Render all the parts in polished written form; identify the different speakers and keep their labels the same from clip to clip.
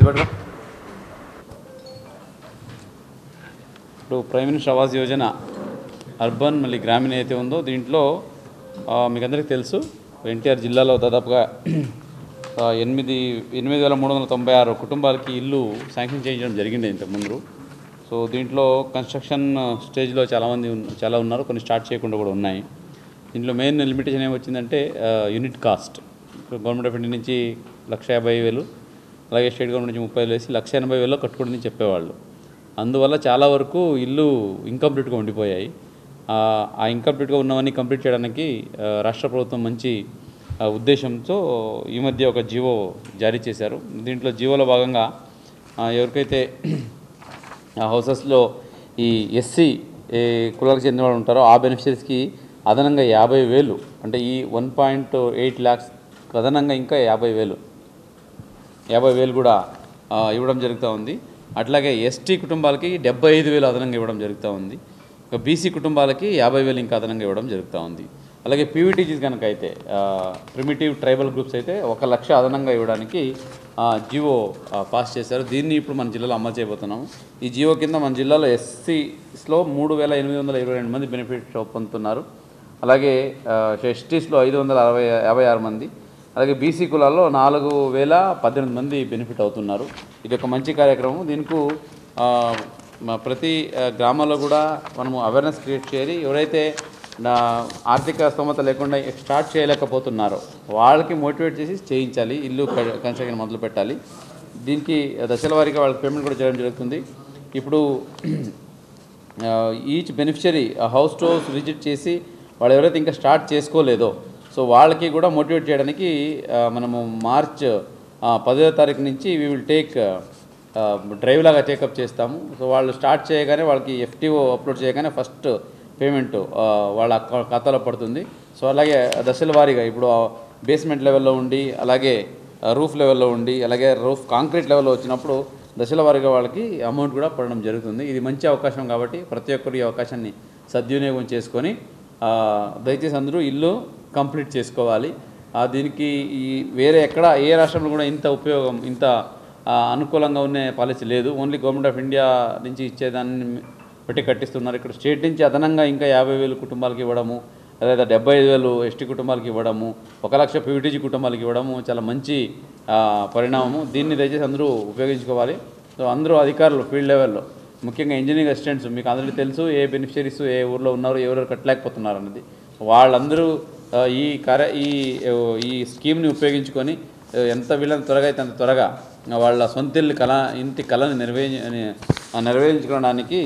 Speaker 1: ఇప్పుడు prime minister Awas Yojana urban మళ్ళీ గ్రామీణ అయితే ఉందో దీంట్లో మీకు అందరికీ తెలుసు ఎన్టీఆర్ జిల్లాలో దాదాపుగా 8,396 కుటుంబాలకి ఇల్లు శాంక్షన్ చేయించడం జరిగింది ఇంతకుముందు. సో దీంట్లో కన్స్ట్రక్షన్ స్టేజ్లో చాలా ఉన్నారు, కొన్ని స్టార్ట్ చేయకుండా కూడా ఉన్నాయి. దీంట్లో మెయిన్ లిమిటేషన్ ఏమొచ్చిందంటే unit cost. Government of India నుంచి 1,50,000, అలాగే స్టేట్ గవర్నమెంట్ నుంచి 30,000 వేసి 1,80,000 కట్టుకోవడం చెప్పేవాళ్ళు. అందువల్ల చాలా వరకు ఇల్లు ఇన్కంప్లీట్గా ఉండిపోయాయి. ఆ ఇన్కంప్లీట్గా ఉన్నవన్నీ కంప్లీట్ చేయడానికి రాష్ట్ర ప్రభుత్వం మంచి ఉద్దేశంతో ఈ మధ్య ఒక జీవో జారీ చేశారు. దీంట్లో జీవోలో భాగంగా ఎవరికైతే హౌసెస్లో ఈ ఎస్సీ కులాలకు చెందిన వాళ్ళు ఉంటారో ఆ బెనిఫిషరీస్కి అదనంగా 50,000, అంటే ఈ 1.8 lakhs అదనంగా ఇంకా 50,000 కూడా ఇవ్వడం జరుగుతూ ఉంది. అట్లాగే ఎస్టీ కుటుంబాలకి 75,000 అదనంగా ఇవ్వడం జరుగుతూ ఉంది. ఇక బీసీ కుటుంబాలకి 50,000 ఇంకా అదనంగా ఇవ్వడం జరుగుతూ ఉంది. అలాగే పీవీటీజీస్ కనుక అయితే ప్రిమిటివ్ ట్రైబల్ గ్రూప్స్ అయితే 1,00,000 అదనంగా ఇవ్వడానికి జీవో పాస్ చేశారు. దీన్ని ఇప్పుడు మన జిల్లాలో అమలు చేయబోతున్నాము. ఈ జీవో కింద మన జిల్లాలో ఎస్సీస్లో 3,822 మంది బెనిఫిట్ పొందుతున్నారు. అలాగే ఎస్టీస్లో 556 మంది, అలాగే బీసీ కులాల్లో 4,018 మంది బెనిఫిట్ అవుతున్నారు. ఇది ఒక మంచి కార్యక్రమం. దీనికి ప్రతి గ్రామాల్లో కూడా మనము అవేర్నెస్ క్రియేట్ చేయాలి. ఎవరైతే ఆర్థిక స్తోమత లేకుండా స్టార్ట్ చేయలేకపోతున్నారో వాళ్ళకి మోటివేట్ చేసి చేయించాలి, ఇల్లు కన్స్ట్రక్షన్ మొదలు పెట్టాలి. దీనికి దశల వారీగా వాళ్ళకి పేమెంట్ కూడా చేయడం జరుగుతుంది. ఇప్పుడు each beneficiary house to house visit చేసి వాళ్ళు ఎవరైతే ఇంకా స్టార్ట్ చేసుకోలేదో సో వాళ్ళకి కూడా మోటివేట్ చేయడానికి మనము మార్చ్ 10వ తారీఖు నుంచి వీ విల్ టేక్ డ్రైవ్ లాగా టేకప్ చేస్తాము. సో వాళ్ళు స్టార్ట్ చేయగానే వాళ్ళకి ఎఫ్టీఓ అప్లోడ్ చేయగానే ఫస్ట్ పేమెంట్ వాళ్ళ ఖాతాలో పడుతుంది. సో అలాగే దశల వారీగా ఇప్పుడు బేస్మెంట్ లెవెల్లో ఉండి, అలాగే రూఫ్ లెవెల్లో ఉండి, అలాగే రూఫ్ కాంక్రీట్ లెవెల్లో వచ్చినప్పుడు దశల వారీగా వాళ్ళకి అమౌంట్ కూడా పడడం జరుగుతుంది. ఇది మంచి అవకాశం కాబట్టి ప్రతి ఒక్కరు ఈ అవకాశాన్ని సద్వినియోగం చేసుకొని దయచేసి అందరూ ఇల్లు కంప్లీట్ చేసుకోవాలి. దీనికి ఈ వేరే ఎక్కడ ఏ రాష్ట్రంలో కూడా ఇంత ఉపయోగం, ఇంత అనుకూలంగా ఉన్న పాలసీ లేదు. ఓన్లీ గవర్నమెంట్ ఆఫ్ ఇండియా నుంచి ఇచ్చేదాన్ని పెట్టి కట్టిస్తున్నారు. ఇక్కడ స్టేట్ నుంచి అదనంగా ఇంకా 50,000 కుటుంబాలకి ఇవ్వడము, లేదా 75,000 ఎస్టీ కుటుంబాలకి ఇవ్వడము, 1,00,000 పీవీటీజీ కుటుంబాలకి ఇవ్వడము చాలా మంచి పరిణామము. దీన్ని దయచేసి అందరూ ఉపయోగించుకోవాలి. సో అందరూ అధికారులు ఫీల్డ్ లెవెల్లో, ముఖ్యంగా ఇంజనీరింగ్ అసిస్టెంట్స్, మీకు అందరికీ తెలుసు ఏ బెనిఫిషరీస్ ఏ ఊర్లో ఉన్నారు, ఎవరెవరు కట్టలేకపోతున్నారు అన్నది. వాళ్ళందరూ ఈ స్కీమ్ని ఉపయోగించుకొని ఎంత వీళ్ళని త్వరగా అయితే అంత త్వరగా వాళ్ళ సొంత ఇంటి కళని నెరవేర్చుకోవడానికి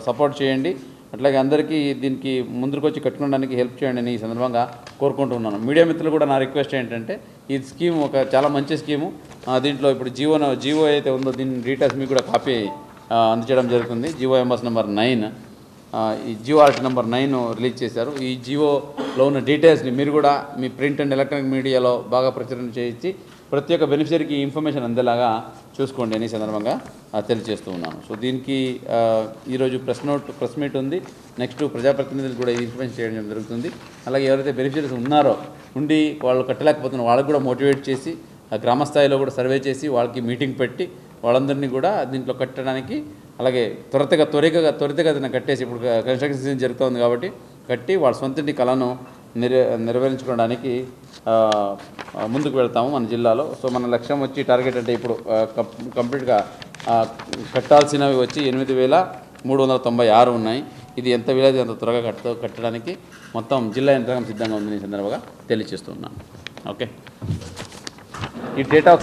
Speaker 1: సపోర్ట్ చేయండి. అట్లాగే అందరికీ దీనికి ముందుకు వచ్చి కట్టుకోవడానికి హెల్ప్ చేయండి అని ఈ సందర్భంగా కోరుకుంటున్నాను. మీడియా మిత్రులు కూడా నా రిక్వెస్ట్ ఏంటంటే ఈ స్కీమ్ చాలా మంచి స్కీము. దీంట్లో ఇప్పుడు జీవో అయితే ఉందో దీని డీటెయిల్స్ మీకు కూడా కాపీ అందజేయడం జరుగుతుంది. జీవో ఎంఎస్ నెంబర్ 9, ఈ జీఓఆర్టీ నెంబర్ 9 రిలీజ్ చేశారు. ఈ జీవోలో ఉన్న డీటెయిల్స్ని మీరు కూడా మీ ప్రింట్ అండ్ ఎలక్ట్రానిక్ మీడియాలో బాగా ప్రచురణ చేయించి ప్రతి ఒక్క బెనిఫిషరీకి ఇన్ఫర్మేషన్ అందేలాగా చూసుకోండి అని సందర్భంగా తెలియజేస్తూ ఉన్నాను. సో దీనికి ఈరోజు ప్రెస్ మీట్ ఉంది. నెక్స్ట్ ప్రజాప్రతినిధులు కూడా ఈ ఇన్ఫర్మేషన్ చేయడం జరుగుతుంది. అలాగే ఎవరైతే బెనిఫిషరీస్ ఉన్నారో ఉండి వాళ్ళు కట్టలేకపోతున్న వాళ్ళకు కూడా మోటివేట్ చేసి గ్రామ స్థాయిలో కూడా సర్వే చేసి వాళ్ళకి మీటింగ్ పెట్టి వాళ్ళందరినీ కూడా దీంట్లో కట్టడానికి, అలాగే త్వరితగతిన కట్టేసి ఇప్పుడు కన్స్ట్రక్షన్ సీజన్ జరుగుతుంది కాబట్టి కట్టి వాళ్ళ సొంతంటి కళను నెరవేర్చుకోవడానికి ముందుకు వెళ్తాము మన జిల్లాలో. సో మన లక్ష్యం వచ్చి టార్గెట్ అంటే ఇప్పుడు కంప్లీట్గా కట్టాల్సినవి వచ్చి 8,396 ఉన్నాయి. ఇది ఎంత వీలైతే అంత త్వరగా కట్టడానికి మొత్తం జిల్లా యంత్రాంగం సిద్ధంగా ఉందని ఈ సందర్భంగా తెలియజేస్తున్నాను. ఓకే, ఈ డేటా